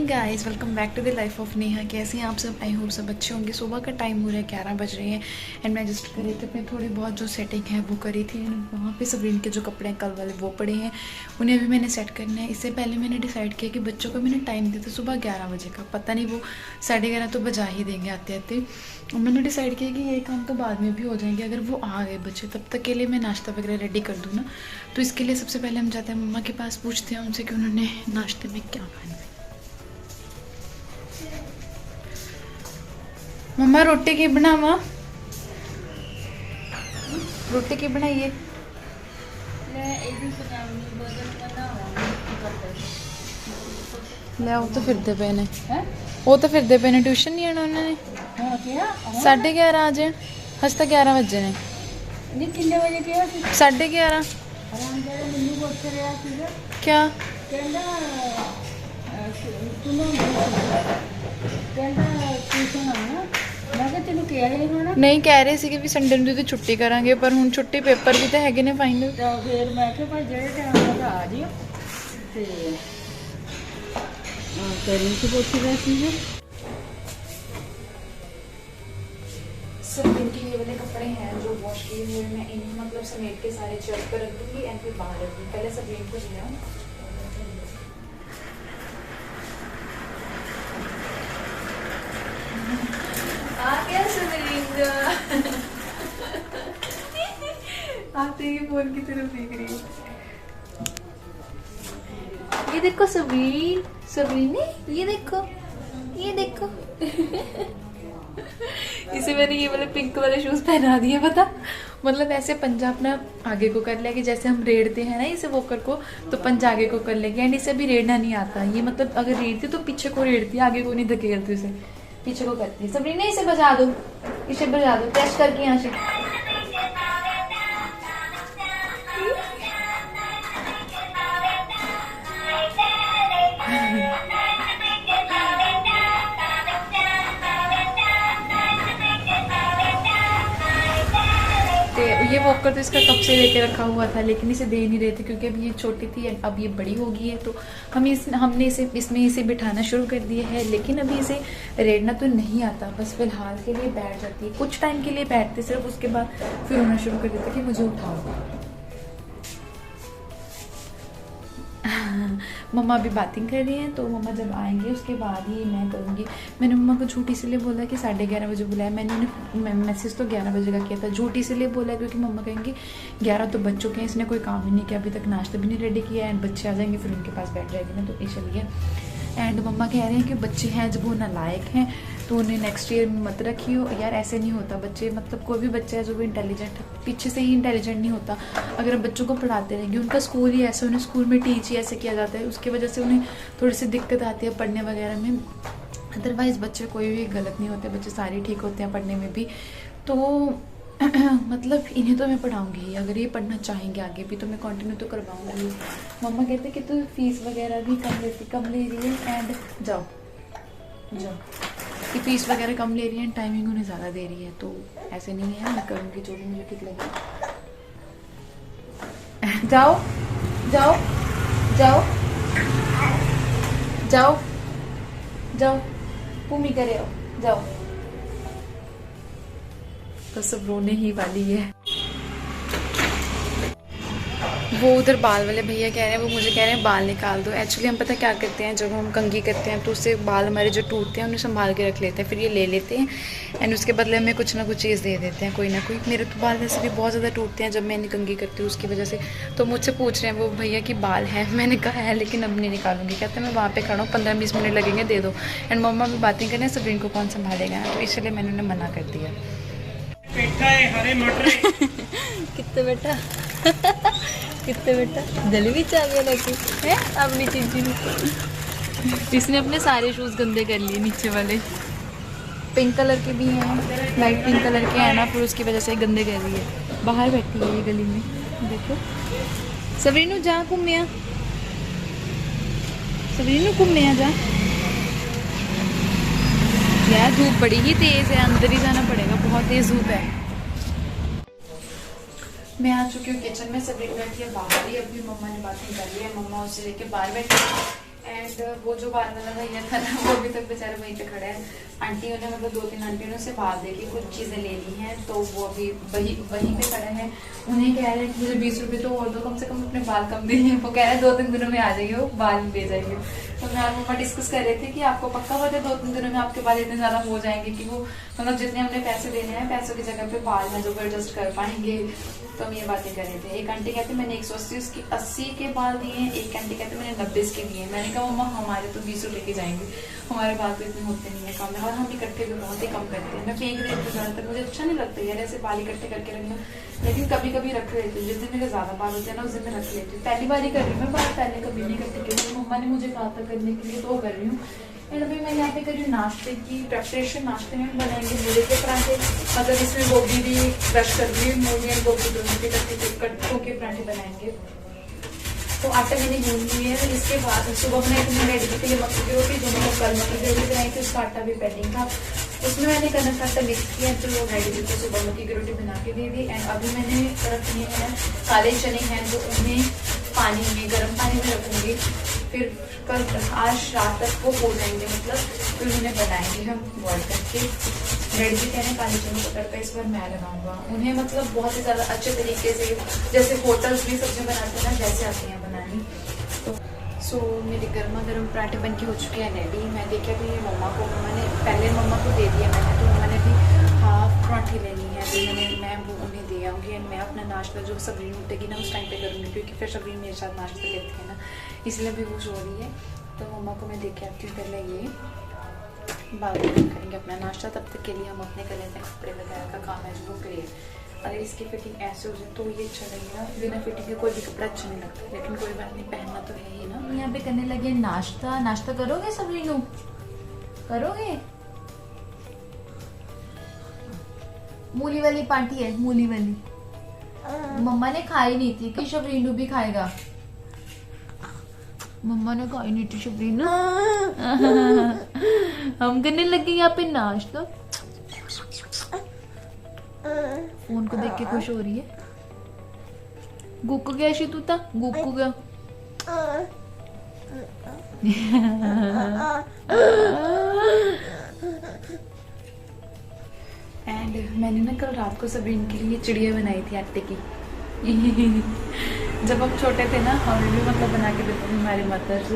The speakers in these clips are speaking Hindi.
Guys, welcome back to the life of Neha. कैसे हैं आप सब? आई होप सब अच्छे होंगे। सुबह का टाइम हो रहा है, 11 बज रहे हैं एंड मैं जस्ट करी थी अपनी थोड़ी बहुत जो सेटिंग है वो करी थी। वहाँ पे सबरीन के जो कपड़े हैं कल वाले वो पड़े हैं, उन्हें भी मैंने सेट करना है। इससे पहले मैंने डिसाइड किया कि बच्चों को मैंने टाइम दिया था सुबह 11 बजे का, पता नहीं वो 11:30 तो बजा ही देंगे आते आते। और मैंने डिसाइड किया कि ये काम तो बाद में भी हो जाएंगे, अगर वो आ गए बच्चे तब तक के लिए मैं नाश्ता वगैरह रेडी कर दूँ ना। तो इसके लिए सबसे पहले हम जाते हैं मम्मा के पास, पूछते हैं उनसे कि उन्होंने नाश्ते में क्या खाना है। मम्मा रोटी की बनावा, रोटी की बनाइए। ले वो तो फिरते पे ने, वो तो फिरते पे ने, ट्यूशन नहीं आना उन्होंने। 11:30 आ जाए, हज तक 11 बजे ने। 11:30 क्या नहीं कह रहे सी कि संडे ਨੂੰ तो छुट्टी करांगे, पर हुण छुट्टी पेपर भी तो हैगे ने फाइनल। फिर मैं क्या भाई जेड़े टाइम तक आ जियो ते करनी की पूछी वैसी है। सब इनके ये वाले कपड़े हैं जो वॉश किए हुए, मैं इन्हें मतलब समेट के सारे चेयर पर रख दूँगी एंड फिर बाहर रख दूँगी। पहले सब इनको लिया आ गया सबरीन आते ही फोन की तरफ देख रही हूँ। ये देखो सबरीन, सबरीन ने ये देखो, ये देखो इसे मैंने ये वाले पिंक वाले शूज पहना दिए, पता मतलब ऐसे पंजा अपना आगे को कर लेगी, जैसे हम रेड़ते हैं ना इसे वॉकर को, तो पंजा आगे को कर लेगी एंड इसे भी रेड़ना नहीं आता। ये मतलब अगर रेड़ती तो पीछे को रेड़ती, आगे को नहीं धकेलती, उसे पीछे को करती है। सबरीन ने इसे बजा दो, इसे बजा दो, प्रेस करके यहाँ से। ये वॉकर तो इसका कब से लेके रखा हुआ था, लेकिन इसे दे नहीं रहे थे क्योंकि अभी ये छोटी थी, अब ये बड़ी हो गई है। तो हमने इसमें इसे बिठाना शुरू कर दिया है, लेकिन अभी इसे रेड़ना तो नहीं आता। बस फिलहाल के लिए बैठ जाती है, कुछ टाइम के लिए बैठते सिर्फ, उसके बाद फिर रोना शुरू कर देते कि मुझे उठाओ। मम्मा अभी बातिंग कर रही हैं, तो मम्मा जब आएंगे उसके बाद ही मैं करूँगी। मैंने मम्मा को झूठ इसलिए बोला कि 11:30 बजे बुलाया, मैंने उन्हें मैसेज तो 11 बजे का किया था। झूठ इसलिए बोला क्योंकि मम्मा कहेंगे 11 तो बज चुके हैं, इसने कोई काम ही नहीं किया, अभी तक नाश्ता भी नहीं रेडी किया एंड बच्चे आ जाएंगे फिर उनके पास बैठ जाएगी ना, तो इसलिए। एंड मम्मा कह रहे हैं कि बच्चे हैं जब वो नालायक हैं तो उन्हें नेक्स्ट ईयर में मत रखियो। यार ऐसे नहीं होता, बच्चे मतलब कोई भी बच्चा है जो भी इंटेलिजेंट पीछे से ही इंटेलिजेंट नहीं होता। अगर बच्चों को पढ़ाते रहेंगे, उनका स्कूल ही ऐसा, उन्हें स्कूल में टीच ही ऐसे किया जाता है, उसकी वजह से उन्हें थोड़ी सी दिक्कत आती है पढ़ने वगैरह में। अदरवाइज़ बच्चे कोई भी गलत नहीं होते, बच्चे सारे ठीक होते हैं पढ़ने में भी। तो मतलब इन्हें तो मैं पढ़ाऊंगी, अगर ये पढ़ना चाहेंगे आगे भी तो मैं कंटिन्यू तो करवाऊंगी। मम्मा कहते कि तू फीस वगैरह भी कम ले रही है एंड जाओ कि फीस वगैरह कम ले रही है एंड टाइमिंग उन्हें ज़्यादा दे रही है, तो ऐसे नहीं है, मैं करूँगी जो भी मुझे ठीक लगे। जाओ जाओ जाओ जाओ जाओ, भूमि करे आओ, जाओ। तो सब रोने ही वाली है। वो उधर बाल वाले भैया कह रहे हैं, वो मुझे कह रहे हैं बाल निकाल दो। एक्चुअली हम पता क्या करते हैं, जब हम कंघी करते हैं तो उससे बाल हमारे जो टूटते हैं उन्हें संभाल के रख लेते हैं, फिर ये ले लेते हैं एंड उसके बदले में कुछ ना कुछ चीज़ दे देते हैं, कोई ना कोई। मेरे तो बाल वैसे भी बहुत ज़्यादा टूटते हैं जब मैं इन्हें कंघी करती हूँ, उसकी वजह से। तो मुझसे पूछ रहे हैं वो भैया कि बाल है, मैंने कहा है लेकिन अब नहीं निकालूंगी। कहते हैं मैं वहाँ पर खड़ा हूँ, 15-20 मिनट लगेंगे, दे दो। एंड मम्मा भी बातें करें, सबरीन को कौन संभालेगा, तो इसलिए मैंने उन्हें मना कर दिया। हरे मटर कितने बेटा कितने बेटा दली भी चाहिए लगी है अपनी चीज़। इसने अपने सारे शूज़ गंदे कर लिए, नीचे वाले पिंक कलर के भी हैं, लाइट पिंक कलर के हैं ना, फिर उसकी वजह से गंदे कर रही है। बाहर बैठी है ये गली में, देखो। सबरीनू जा घूमे, सबरीनू घूमे जा। यार धूप बड़ी ही तेज़ है, अंदर ही जाना पड़ेगा, बहुत तेज़ धूप है। मैं आ चुकी हूँ किचन में, सबरीन बैठी है बाहर ही, अभी मम्मा ने बातें कर ली है, मम्मा उसे लेके बाहर बैठी एंड वो जो बाल वाला भैया था ना वो अभी तक बेचारे वहीं पे खड़े हैं। आंटियों ने मतलब 2-3 आंटियों ने उसे बाल दे के कुछ चीजें ले ली हैं, तो वो अभी वहीं पे खड़े हैं। उन्हें कह रहे हैं कि मुझे 20 रुपए तो और दो, कम से कम अपने बाल कम दे। वो कह रहे हैं 2-3 दिनों में आ जाएंगे, वो बाल ले जाएंगे। तो मैं और मम्मा डिस्कस कर रहे थे कि आपको पक्का पता है 2-3 दिनों में आपके बाल इतने ज्यादा हो जाएंगे कि वो मतलब जितने हमने पैसे देने हैं पैसों की जगह पे बाल है जो वो एडजस्ट कर पाएंगे। तो हम ये बातें कर रहे थे। एक आंटी कहते मैंने 180 उसकी 80 के बाल दिए हैं, एक आंटी कहते मैंने 90 के दिए। मैंने कहा मम्मा हमारे तो 20 रुपए के जाएंगे, हमारे बाल तो इतने होते नहीं है कम है, और हम इकट्ठे भी बहुत ही कम करते हैं। मैं फेंक देती हूँ ज्यादातर, मुझे अच्छा नहीं लगता यार ऐसे बाल इकट्ठे करके रखना, लेकिन कभी कभी रख लेती हूँ। जिस दिन मेरे ज्यादा बाल होते हैं ना उस दिन मैं रख लेती हूँ। पहली बार ही कर रही हूँ मैं बाल, पहले कभी नहीं करती थी। मम्मा ने मुझे कहा था करने के लिए तो कर रही हूँ। एंड अभी मैं यहाँ पे कर रही हूँ नाश्ते की प्रेपरेशन। नाश्ते में बनाएंगे मूली के पराठे, मतलब इसमें गोभी भी क्रश कर ली, मूली और गोभी दोनों के कट होके पराठे बनाएंगे। तो आटा मैंने गूंद लिया है। इसके बाद सुबह मैंने रेडी की थी मक्की की रोटी, जो मैंने कल मक्की की रोटी बनाई थी उसका आटा भी पेंडिंग था, उसमें मैंने कनक का आटा मिक्स किया तो वो रेडी थी, तो सुबह मक्की की रोटी बना के दे दी। एंड अभी मैंने रखनी है काले चने हैं जो उन्हें पानी में गर्म पानी में रखूंगी, फिर कल आज रात तक वो हो जाएंगे, मतलब फिर उन्हें बनाएंगे हम बॉयल करके। रेडी भी कहने काले चने को तड़का इस बार मैं लगाऊंगा। उन्हें मतलब बहुत ही ज़्यादा अच्छे तरीके से जैसे होटल्स में सब्जियां बनाते हैं ना वैसे आती हैं बनानी। तो सो मेरे गर्मा गर्म पराठे बन के हो चुके हैं रेडी। मैं देखा कि ये मम्मा ने पहले मम्मा को दे दिया मैंने, तो मम्मा ने भी हाफ पराठे लेनी है, तो मैं वो उन्हें दे आऊँगी। एंड मैं अपना नाश्ता जो सब्जी उठेगी ना उस टाइम पे करूँगी, क्योंकि फिर सब्जी मेरे साथ नाश्ता करती है ना, इसलिए भी वो सो रही है। तो मम्मा को मैं देख के आती हूँ पहले, ये बाद में करेंगे अपना नाश्ता। तब तक के लिए हम अपने गले में कपड़े वगैरह का काम है जो वो करें। अगर इसकी फिटिंग ऐसे हो जाए तो ये अच्छा लगेगा, बिना फिटिंग के कोई भी कपड़ा अच्छा नहीं लगता, लेकिन कोई बात नहीं, पहनना तो है ही ना। यहाँ पे करने लगे नाश्ता। नाश्ता करोगे सबरीनू, करोगे? मूली वाली पार्टी है, मूली वाली मम्मा ने खाई नहीं थी कि शबरीनू भी खाएगा। मम्मा ने खाई नहीं थी शबरीनू। हम करने लगे यहाँ पे नाश्ता। फोन को देख के खुश हो रही है। गुक्कू गया शितूता, गुक्कू गया। एंड मैंने ना कल रात को सबरीन के लिए चिड़िया बनाई थी आटे की। जब हम छोटे थे ना हमें भी मतलब बना के देते थे हमारे मदर से,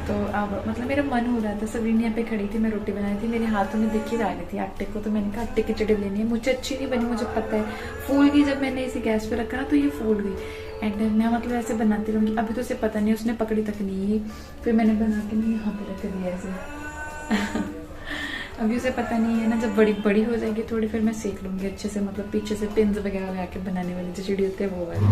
तो अब मतलब मेरा मन हो रहा था। सबरीन यहाँ पे खड़ी थी, मैं रोटी बनाई थी, मेरे हाथों में दिखी जा रही थी आटे को, तो मैंने कहा आटे की चिड़ी लेनी है। मुझे अच्छी नहीं बनी, मुझे पता है, फूल गई। जब मैंने इसे गैस पे रखा ना तो ये फूल गई। एंड मैं मतलब ऐसे बनाती रहूँगी। अभी तो उसे पता नहीं, उसने पकड़ी तक नहीं, फिर मैंने बना के ना यहाँ पे रख दिया ऐसे। अभी उसे पता नहीं है ना, जब बड़ी बड़ी हो जाएगी थोड़ी फिर मैं सीख लूँगी अच्छे से, मतलब पीछे से पिंस वगैरह लगा के बनाने वाली जो चिड़ी होती है वो वाली।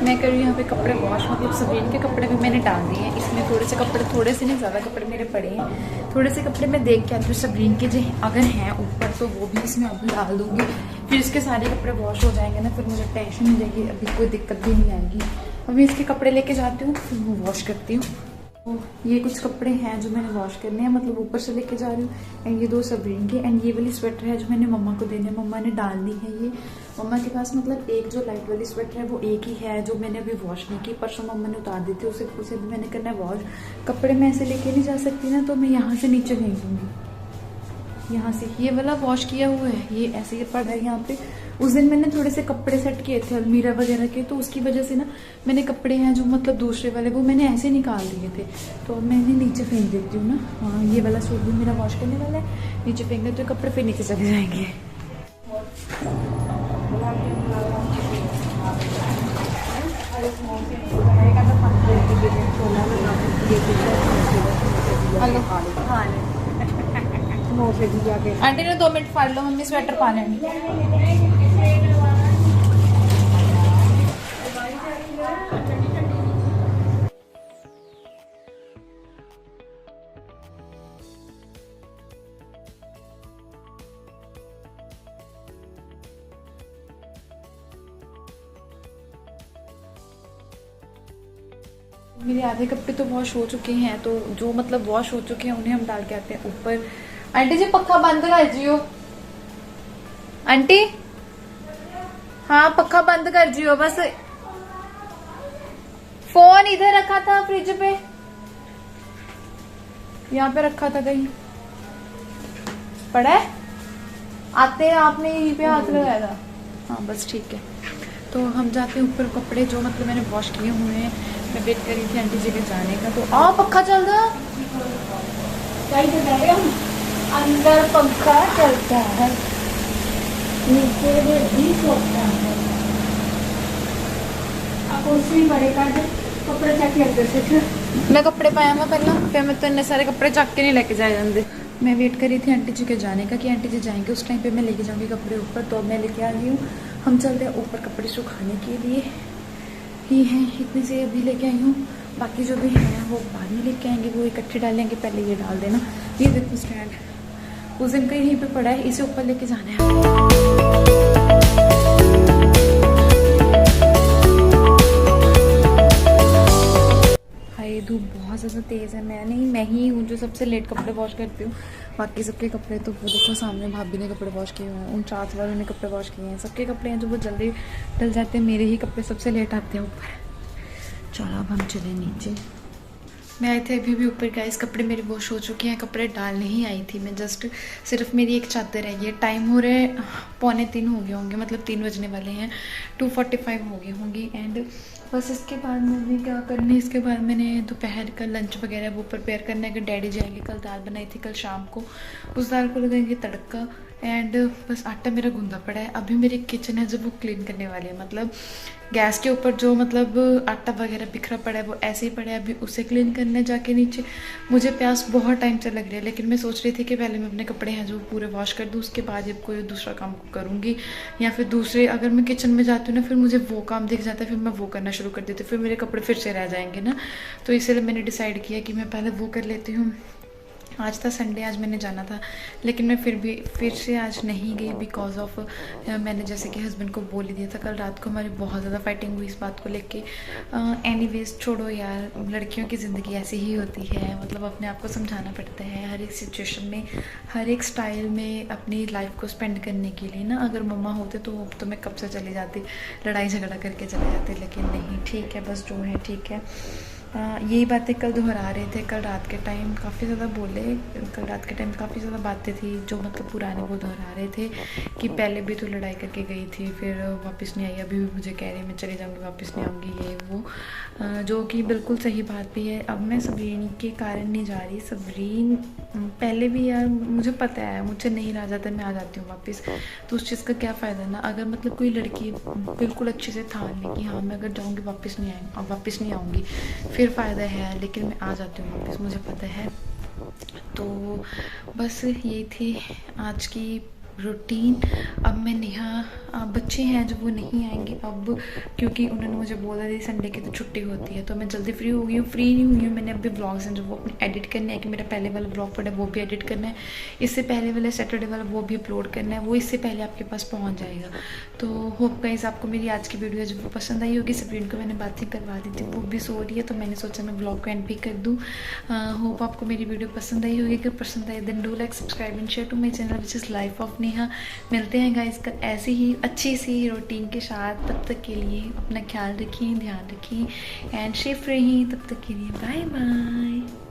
मैं कर रही हूँ यहाँ पे कपड़े वॉश, मतलब सबरीन के कपड़े भी मैंने डाल दिए हैं। इसमें थोड़े से कपड़े, थोड़े से नहीं ज़्यादा कपड़े मेरे पड़े हैं। थोड़े से कपड़े मैं देख के आती हूँ सबरीन के जो अगर हैं ऊपर तो वो भी इसमें अभी डाल दूँगी, फिर इसके सारे कपड़े वॉश हो जाएंगे ना, फिर मुझे टेंशन नहीं जाएगी, अभी कोई दिक्कत भी नहीं आएगी। अभी इसके कपड़े लेके जाती हूँ फिर वो वॉश करती हूँ। तो ये कुछ कपड़े हैं जो मैंने वॉश करने हैं, मतलब ऊपर से लेके जा रही हूँ। एंड ये 2 सबरीन के, एंड ये वाली स्वेटर है जो मैंने मम्मा को देने, मम्मा ने डालनी है। ये मम्मा के पास मतलब एक जो लाइट वाली स्वेटर है वो एक ही है जो मैंने अभी वॉश नहीं की, परसों मम्मा ने उतार दी थी, उसे भी मैंने करना है वॉश। कपड़े मैं ऐसे लेके नहीं जा सकती ना, तो मैं यहाँ से नीचे फेंक दूँगी। यहाँ से ये वाला वॉश किया हुआ है, ये ऐसे ही पड़ा है यहाँ पे। उस दिन मैंने थोड़े से कपड़े सेट किए थे अलमीरा वगैरह के, तो उसकी वजह से ना मैंने कपड़े हैं जो मतलब दूसरे वाले वो मैंने ऐसे निकाल दिए थे, तो मैंने नीचे फेंक देती हूँ ना। हाँ ये वाला सूट भी मेरा वॉश करने वाला है, नीचे फेंक दे तो कपड़े फिर नीचे चले जाएंगे। आंटी ने 2 मिनट फाड़ लो, मम्मी स्वेटर पा लेंगे। मेरे आधे कपड़े तो वॉश हो चुके हैं, तो जो मतलब वॉश हो चुके हैं उन्हें हम डाल के आते हैं ऊपर। आंटी जी पक्का बंद कर जियो। आंटी हाँ पक्का बंद कर जियो बस। फोन इधर रखा था फ्रिज पे, यहाँ पे रखा था, कहीं पड़ा है? आते आपने यहीं पे हाथ लगाया था। हाँ बस ठीक है। तो हम जाते हैं ऊपर, कपड़े जो मतलब मैंने वॉश किए हुए हैं। मैं वेट कर रही थी आंटी जी के जाने का, तो आ पक्का चल रहा अंदर पंखा चलता है, नीचे भी सोता है। कपड़े चक के मैं कपड़े पाया मैं पहला, फिर मैं तो इतने सारे कपड़े चक के नहीं लेके जाए जाते। मैं वेट कर रही थी आंटी जी के जाने का कि आंटी जी जाएंगे उस टाइम पे मैं लेके जाऊंगी कपड़े ऊपर। तो अब मैं लेके आ गई हूँ। हम चलते हैं ऊपर कपड़े सुखाने के लिए। ये हैं इतने से अभी लेके आई हूँ, बाकी जो भी हैं वो बाद में लेके आएंगे, वो इकट्ठे डालेंगे। पहले ये डाल देना। ये देखो स्टैंड उस दिन का यहीं पे पड़ा है, इसे ऊपर लेके जाना है। धूप बहुत ज़्यादा तेज़ है। मैं ही हूँ जो सबसे लेट कपड़े वॉश करती हूँ। बाकी सबके कपड़े तो वो देखो सामने भाभी ने कपड़े वॉश किए हुए हैं, 49 वालों ने कपड़े वॉश किए हैं। सबके कपड़े हैं जो वो जल्दी डल जाते हैं, मेरे ही कपड़े सबसे लेट आते हैं ऊपर। चलो अब हम चले नीचे। मैं आई थी अभी भी ऊपर, गाइस कपड़े मेरे वॉश हो चुके हैं। कपड़े डालने ही आई थी मैं, जस्ट सिर्फ मेरी एक चादर है। ये टाइम हो रहा है 2:45 हो गए होंगे, मतलब 3 बजने वाले हैं, 2:45 हो गई होंगी। एंड बस इसके बाद मैंने क्या करना है, इसके बाद मैंने दोपहर का लंच वगैरह वो प्रिपेयर करना है कि डैडी जाएंगे। कल दाल बनाई थी कल शाम को, उस दाल को लगाएंगे तड़का। एंड बस आटा मेरा गूंदा पड़ा है। अभी मेरी किचन है जो वो क्लीन करने वाली है, मतलब गैस के ऊपर जो मतलब आटा वगैरह बिखरा पड़ा है वो ऐसे ही पड़ा है, अभी उसे क्लीन करने जाके नीचे। मुझे प्यास बहुत टाइम से लग रही है, लेकिन मैं सोच रही थी कि पहले मैं अपने कपड़े हैं जो पूरे वॉश कर दूँ, उसके बाद जब कोई दूसरा काम करूँगी। या फिर दूसरे अगर मैं किचन में जाती हूँ ना, फिर मुझे वो काम दिख जाता है, फिर मैं वो करना शुरू कर देती हूँ, फिर मेरे कपड़े फिर से रह जाएंगे ना। तो इसलिए मैंने डिसाइड किया कि मैं पहले वो कर लेती हूँ। आज था संडे, आज मैंने जाना था, लेकिन मैं फिर से आज नहीं गई बिकॉज ऑफ मैंने जैसे कि हस्बैंड को बोल ही दिया था। कल रात को हमारी बहुत ज़्यादा फाइटिंग हुई इस बात को लेके। एनीवेज छोड़ो यार, लड़कियों की ज़िंदगी ऐसी ही होती है, मतलब अपने आप को समझाना पड़ता है हर एक सिचुएशन में, हर एक स्टाइल में अपनी लाइफ को स्पेंड करने के लिए ना। अगर मम्मा होते तो मैं कब से चली जाती, लड़ाई झगड़ा करके चले जाते, लेकिन नहीं, ठीक है बस जो है ठीक है। यही बातें कल दोहरा रहे थे। कल रात के टाइम काफ़ी ज़्यादा बोले, कल रात के टाइम काफ़ी ज़्यादा बातें थी जो मतलब पुराने वो दोहरा रहे थे कि पहले भी तो लड़ाई करके गई थी, फिर वापस नहीं आई, अभी भी मुझे कह रही मैं चली जाऊँगी वापस नहीं आऊँगी, ये वो, जो कि बिल्कुल सही बात भी है। अब मैं सबरीन के कारण नहीं जा रही। सबरीन पहले भी यार मुझे पता है मुझसे नहीं रहा जाता, मैं आ जाती हूँ वापस, तो उस चीज़ का क्या फ़ायदा ना। अगर मतलब कोई लड़की बिल्कुल अच्छे से ठान ले कि हाँ मैं अगर जाऊँगी वापस नहीं आऊँगी, फिर फ़ायदा है, लेकिन मैं आ जाती हूँ वापस, मुझे पता है। तो बस यही थी आज की रूटीन। अब मैं नेहा, बच्चे हैं जो वो नहीं आएंगे अब, क्योंकि उन्होंने मुझे बोला थी संडे की तो छुट्टी होती है, तो मैं जल्दी फ्री हो गई हूँ। फ्री नहीं हुई हूँ, मैंने अभी व्लॉग्स हैं जो वो अपने एडिट करने हैं, कि मेरा पहले वाला व्लॉग पड़ा है वो भी एडिट करना है, इससे पहले वाला सैटरडे वाला वो भी अपलोड करना है, वो इससे पहले आपके पास पहुँच जाएगा। तो होप गाइस आपको मेरी आज की वीडियो जो वो पसंद आई होगी। सबरीन को मैंने बातें करवा दी थी, वो भी सो रही है, तो मैंने सोचा मैं व्लॉग को एंड भी कर दूँ। होप आपको मेरी वीडियो पसंद आई होगी। अगर पसंद आई then do like subscribe and share to my channel which is Life of Neha. मिलते हैं गाइस का ऐसी ही अच्छी सी रूटीन के साथ। तब तक के लिए अपना ख्याल रखिए, ध्यान रखिए एंड सेफ रहिए। तब तक के लिए बाय बाय।